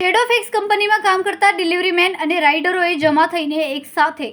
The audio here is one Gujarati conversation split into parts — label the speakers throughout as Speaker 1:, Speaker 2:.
Speaker 1: શેડોફિક્સ કંપનીમાં કામ કરતા ડિલિવરીમેન અને રાઇડરોએ જમા થઈને એક સાથે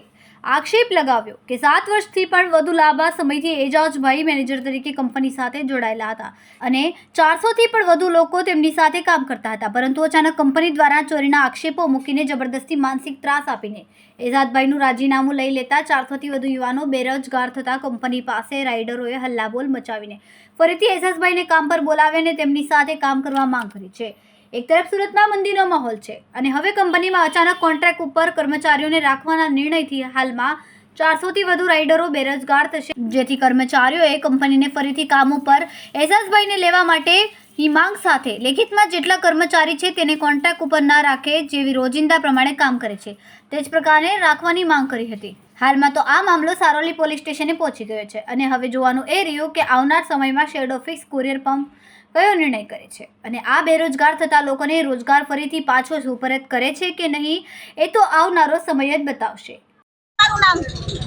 Speaker 1: આક્ષેપ લગાવ્યો કે 7 વર્ષથી પણ વધુ લાંબા સમયથી એજાજભાઈ મેનેજર તરીકે કંપની સાથે જોડાયેલા હતા અને 400થી પણ વધુ લોકો તેમની સાથે કામ કરતા હતા, પરંતુ અચાનક કંપની દ્વારા ચોરીના આક્ષેપો મૂકીને જબરદસ્તી માનસિક ત્રાસ આપીને એજાજભાઈનું રાજીનામું લઈ લેતા 400થી વધુ યુવાનો બેરોજગાર થતા કંપની પાસે રાઇડરોએ હલ્લાબોલ મચાવીને ફરીથી એજાજભાઈને કામ પર બોલાવ્યા અને તેમની સાથે કામ કરવા માંગ કરી છે। એક તરફ સુરતમાં મંદીનો માહોલ છે અને હવે કંપનીમાં અચાનક કોન્ટ્રાક્ટ ઉપર કર્મચારીઓને રાખવાના નિર્ણયથી હાલમાં 400થી વધુ રાઇડરો બેરોજગાર થશે, જેથી કર્મચારીઓએ કંપનીને ફરીથી કામ ઉપર એજાજભાઈને લેવા માટેની માંગ સાથે લેખિતમાં જેટલા કર્મચારી છે તેને કોન્ટ્રાક્ટ ઉપર ન રાખે, જેવી રોજિંદા પ્રમાણે કામ કરે છે તે જ પ્રકારે રાખવાની માંગ કરી હતી। હાલમાં તો આ મામલો સારોલી પોલીસ સ્ટેશને પહોંચી ગયો છે અને હવે જોવાનું એ રહ્યું કે આવનાર સમયમાં શેડોફિક્સ કુરિયર પંપ કયો નિર્ણય કરે છે અને આ બેરોજગાર થતા લોકોને રોજગાર ફરીથી પાછો સુપરત કરે છે કે નહીં એ તો આવનારો સમય જ બતાવશે।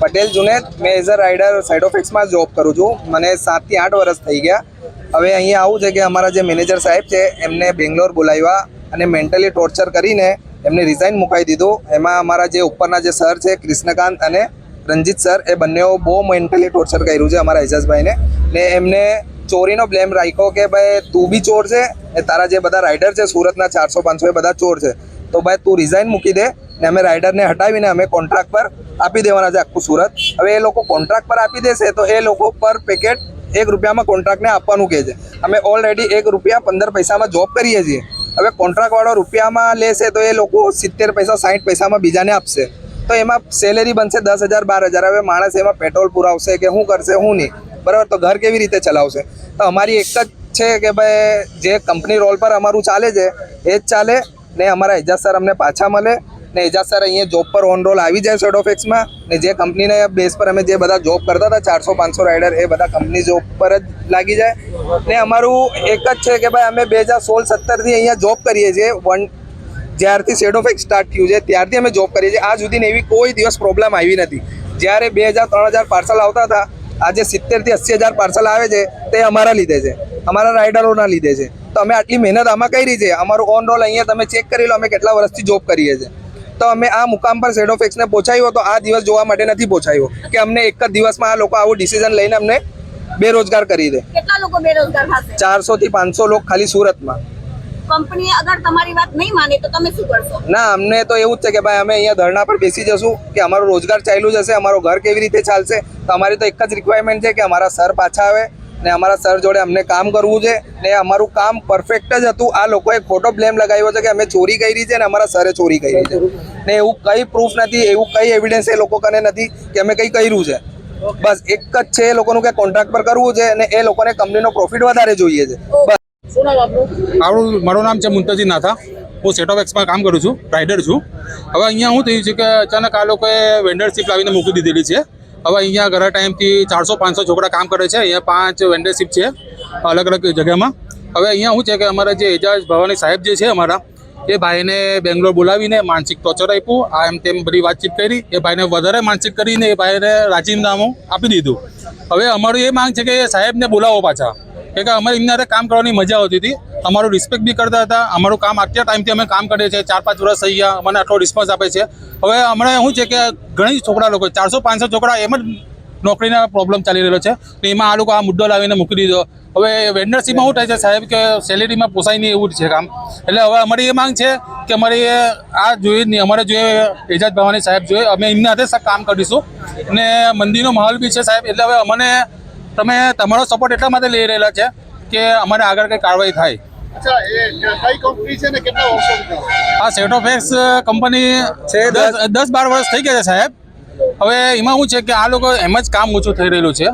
Speaker 2: પટેલ જુનેદ, मैं एज अ राइडर साइडोफिक्स में जॉब करूँ छूँ। मैंने 7 થી 8 વર્ષ થઈ ગયા। હવે અહીંયા આવું છે કે અમારા જે મેનેજર સાહેબ છે એમને બેંગ્લોર બોલાવ્યા અને મેન્ટલી ટોર્ચર કરીને એમને રિઝાઇન મુકાઈ દીધું। એમાં અમારા જે ઉપરના જે સર છે કૃષ્ણકાંત અને રંજીત સર, એ બંનેઓ બહુ મેન્ટલી ટોર્ચર કર્યું છે અમારા એજાજભાઈને ને એમને ચોરીનો બ્લેમ રાખ્યો કે ભાઈ તું બી ચોર છે ને તારા જે બધા રાઇડર છે સુરતના 400-500 એ બધા ચોર છે, તો ભાઈ તું રિઝાઇન મૂકી દે ને અમે રાઇડરને હટાવીને અમે કોન્ટ્રાક્ટ પર આપી દેવાના છે આખું સુરત। હવે એ લોકો કોન્ટ્રાક્ટ પર આપી દેશે તો એ લોકો પર પેકેટ 1 રૂપિયામાં કોન્ટ્રાક્ટને આપવાનું કહે છે। અમે ઓલરેડી 1 રૂપિયા 15 પૈસામાં જોબ કરીએ છીએ। હવે કોન્ટ્રાક્ટવાળો રૂપિયામાં લેશે તો એ લોકો 70 પૈસા 60 પૈસામાં બીજાને આપશે, તો એમાં સેલેરી બનશે 10,000 12,000। હવે માણસ એમાં પેટ્રોલ પુરાવશે કે શું કરશે શું નહીં, બરાબર, તો ઘર કેવી રીતે ચલાવશે? તો અમારી એક જ છે કે ભાઈ જે કંપની રોલ પર અમારું ચાલે છે એ જ ચાલે ને અમારા એજાજ સર અમને પાછા મળે ને એજાજ સર અહીંયા જોબ પર ઓન રોલ આવી જાય શેડોફિક્સમાં ને જે કંપનીને બેઝ પર અમે જે બધા જોબ કરતા હતા 400-500 રાઇડર એ બધા કંપની જોબ પર જ લાગી જાય ને અમારું એક જ છે કે ભાઈ અમે 2016-17થી અહીંયા જોબ કરીએ છીએ। જ્યારથી શેડોફિક્સ સ્ટાર્ટ થયું છે ત્યારથી અમે જોબ કરીએ છીએ, આજ સુધી એવી કોઈ દિવસ પ્રોબ્લેમ આવી નથી। જ્યારે 2,000-3,000 પાર્સલ આવતા હતા, આજે 70,000થી 80,000 પાર્સલ આવે છે તે અમારા લીધે છે, અમારા રાઇડરોના લીધે છે। તો અમે આટલી મહેનત આમાં કરી છે। અમારું ઓન રોલ અહીંયા તમે ચેક કરી લો, અમે કેટલા વર્ષથી જોબ કરીએ છીએ। તો અમે આ મુકામ પર શેડોફિક્સને પહોંચાડ્યો તો આ દિવસ જોવા માટે નથી પહોંચાડ્યો કે અમને એક જ દિવસમાં આ લોકો આવું ડિસિઝન લઈને અમને બેરોજગાર કરી દે।
Speaker 3: કેટલા લોકો બેરોજગાર થશે?
Speaker 2: 400થી 500 લોકો ખાલી સુરતમાં।
Speaker 3: કંપની અગર તમારી વાત નહીં માને તો તમે શું કરશો?
Speaker 2: ના, અમને તો એવું જ છે કે ભાઈ અમે અહીંયા ધરણા પર બેસી જશું કે અમારો રોજગાર ચાલ્યું જશે, અમારો ઘર કેવી રીતે ચાલશે। તો અમારી તો એક જ રિક્વાયરમેન્ટ છે કે અમારા સર પાછા આવે ને અમારા સર જોડે અમને કામ કરવું છે ને અમારું કામ પરફેક્ટ જ હતું। આ લોકોએ ખોટો બ્લેમ લગાવ્યો છે કે અમે ચોરી કરી છે ને અમારા સરે ચોરી કરી છે ને એવું કંઈ પ્રૂફ નથી, એવું કંઈ એવિડન્સ એ લોકો કને નથી કે અમે કંઈ કર્યું છે। બસ એક જ છે એ લોકોનું કે કોન્ટ્રાક્ટ પર કરવું છે અને એ લોકોને કંપનીનો પ્રોફિટ વધારે જોઈએ છે, બસ।
Speaker 4: મારું નામ છે મુંતજી નાથા, હું શેડોફિક્સમાં કામ કરું છું, રાઇડર છું। હવે અહીંયા શું થયું છે કે અચાનક આ લોકોએ વેન્ડરશીપ લાવીને મૂકી દીધેલી છે। હવે અહીંયા ઘણા ટાઈમથી 400-500 છોકરા કામ કરે છે, અહીંયા 5 વેન્ડરશીપ છે અલગ અલગ જગ્યામાં। હવે અહીંયા શું છે કે અમારા જે એજાજ ભવાની સાહેબ જે છે અમારા, એ ભાઈને બેંગ્લોર બોલાવીને માનસિક ટોર્ચર આપ્યું, આ એમ તેમ બધી વાતચીત કરી, એ ભાઈને વધારે માનસિક કરીને એ ભાઈને રાજીનામું આપી દીધું। હવે અમારું એ માંગ છે કે એ સાહેબને બોલાવો પાછા, કે અમારે એમના કામ કરવાની મજા આવતી હતી, અમારું રિસ્પેક્ટ બી કરતા હતા। અમારું કામ આટલા ટાઈમથી અમે કામ કરીએ છીએ, 4-5 વર્ષ થઈ ગયા, મને આટલો રિસ્પોન્સ આપે છે। હવે હમણાં શું છે કે ઘણી છોકરા લોકો 400-500 છોકરા એમ જ નોકરીના પ્રોબ્લેમ ચાલી રહેલો છે ને એમાં આ લોકો આ મુદ્દો લાવીને મૂકી દીધો। હવે વેન્ડરશીપમાં શું થાય છે સાહેબ કે સેલેરીમાં પોસાય નહીં એવું છે કામ, એટલે હવે અમારી એ માંગ છે કે અમારી આ જોઈએ જ નહીં, અમારે જોઈએ એજાજ ભવાની સાહેબ જોઈએ, અમે એમના હાથે કામ કરીશું ને મંદીનો માહોલ બી છે સાહેબ, એટલે હવે અમને તમે તમારો સપોર્ટ એટલા માટે લઈ રહેલા છે કે અમારે આગળ કંઈ કાર્યવાહી થાય।
Speaker 5: કઈ કંપની છે ને કેટલા વર્ષો?
Speaker 4: આ શેડોફિક્સ કંપની છે 10-12 વર્ષ થઈ ગયા છે સાહેબ। હવે એમાં શું છે કે આ લોકો એમ જ કામ ઓછું થઈ રહેલું છે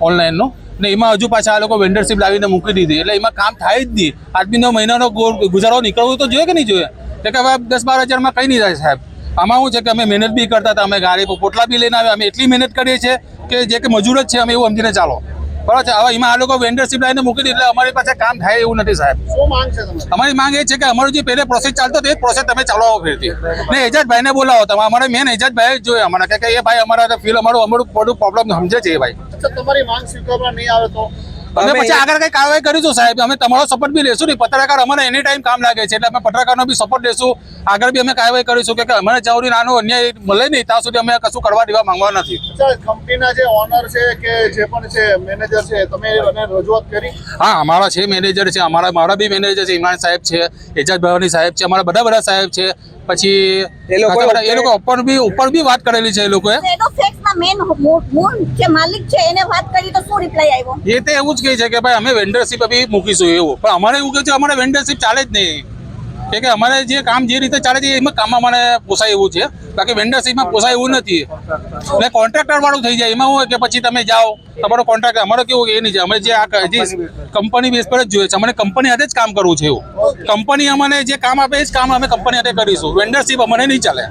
Speaker 4: ઓનલાઈનનું ને એમાં હજુ પાછા આ લોકો વેન્ડરશીપ લાવીને મૂકી દીધી, એટલે એમાં કામ થાય જ નહીં। આદમીનો મહિનાનો ગુજારો નીકળવું તો જોઈએ કે નહીં જોઈએ, એટલે કે હવે 10-12 હજારમાં કંઈ નહીં થાય સાહેબ। આમાં શું છે કે અમે મહેનત બી કરતા હતા, અમે ગાડી પોટલા બી લઈને આવ્યા, અમે એટલી મહેનત કરીએ છીએ કે જે કે મજૂર જ છે અમે એવું સમજીને ચાલો, બરાબર છે। હવે એમાં આ લોકો વેન્ડરશીપ લાવીને મૂકી દીધી એટલે અમારી પાસે કામ થાય એવું નથી સાહેબ।
Speaker 5: શું માંગ છે તમારી?
Speaker 4: અમારી માંગ એ છે કે અમારું જે પહેલે પ્રોસેસ ચાલતો તે જ પ્રોસેસ તમે ચલાવો ફેરથી ને એજાજભાઈને બોલાવો તમે, અમારે મેન એજાજભાઈ જ જોઈએ અમારા, કે એ ભાઈ અમારા ફીલ અમારું બધું પ્રોબ્લેમ સમજે છે એ ભાઈ।
Speaker 5: તમારી માંગ સ્વીકારવામાં નહીં આવે તો
Speaker 4: અમે પછી આગળ કઈ કાર્યવાહી કરીશું સાહેબ. અમે તમારો સપોર્ટ બી લેશું ને, પત્રકાર અમને એની ટાઈમ કામ લાગે છે એટલે અમે પત્રકારનો બી સપોર્ટ લેશું. આગળ બી અમે કાર્યવાહી કરીશું કે અમને જ્યાં સુધી નાનો અન્યાય મળે નહીં ત્યાં સુધી અમે કશું કરવા દેવા માંગવા નથી.
Speaker 5: અચ્છા, કંપનીના જે ઓનર છે કે જે પણ છે મેનેજર છે, તમે એને રજૂઆત કરી?
Speaker 4: હા, અમારા છે મેનેજર છે, મારા બી મેનેજર છે, ઇમરાન સાહેબ છે, એજાજ ભવાની સાહેબ છે, અમારા બધા સાહેબ છે. પછી
Speaker 2: એ
Speaker 4: લોકો ઉપર બી વાત કરેલી છે એ લોકોએ.
Speaker 3: ઝેડોફેક્સ ના મેન મૂળ જે માલિક છે એને વાત કરી તો શું રિપ્લાય આવ્યો?
Speaker 4: એ તો એવું જ કહે છે કે ભાઈ અમે વેન્ડરશીપ બી મૂકીશું એવું, પણ અમારે એવું કહે છે અમારે વેન્ડરશીપ ચાલે જ નહીં. કે અમારે જે કામ જે રીતે ચાલે છે એમાં કામ અમારે પોસાય એવું છે, બાકી વેન્ડરશીપમાં પોસાય એવું નથી. એટલે કોન્ટ્રાક્ટર વાળું થઈ જાય એમાં હું કે પછી તમે જાઓ તમારો કોન્ટ્રાક્ટ. અમારે કેવું એ નહીં છે, અમે જે આ કંપની બેઝ પર જ જોઈએ છે, અમને કંપની હાથે જ કામ કરવું છે એવું. કંપની અમને જે કામ આપે એ જ કામ અમે કંપની હાથે કરીશું. વેન્ડરશીપ અમને નહીં ચાલે.